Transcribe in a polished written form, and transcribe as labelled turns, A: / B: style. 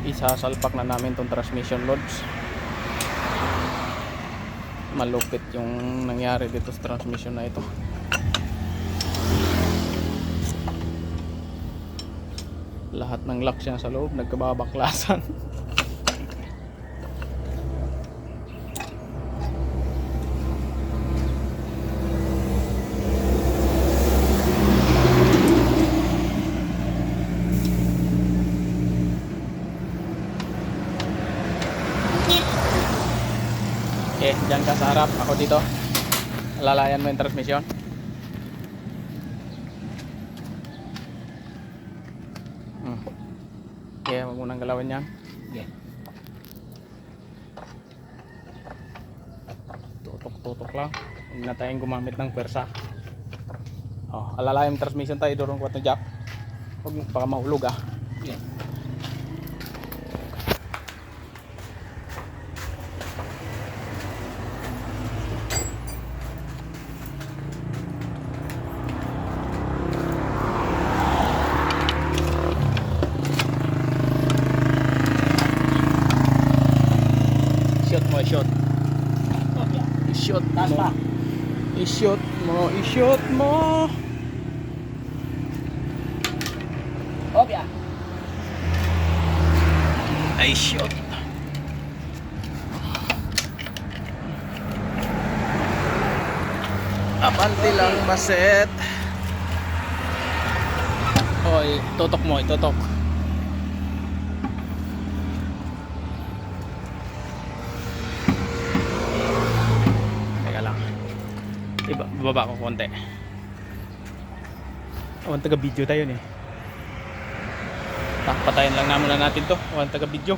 A: isasalpak na namin tong transmission loads. Malupit yung nangyari dito sa transmission na ito. Lahat ng lock siya sa loob nagkababaklasan. Okay, dyan ka sa harap, ako dito. Lalayan mo yung transmission. Okay, huwag mo nang galawin yan.
B: Yeah.
A: Tutok-tutok lang. Huwag na tayong gumamit ng pwersa. Alalayan yung transmission tayo, durong kuwat na jack. Huwag baka mahulog ah.
B: Yeah.
A: I-shoot mo, i-shoot.
B: Oh, yeah.
A: I-shoot
B: Taas
A: mo.
B: pa.
A: I-shoot mo, i-shoot mo.
B: Oh, yeah.
A: I-shoot. Abante lang, baset. Oy, tutok mo, itutok. Teka lang. Bababa ko konti. Taga-video tayo eh. Patayin lang naman natin to. Taga-video.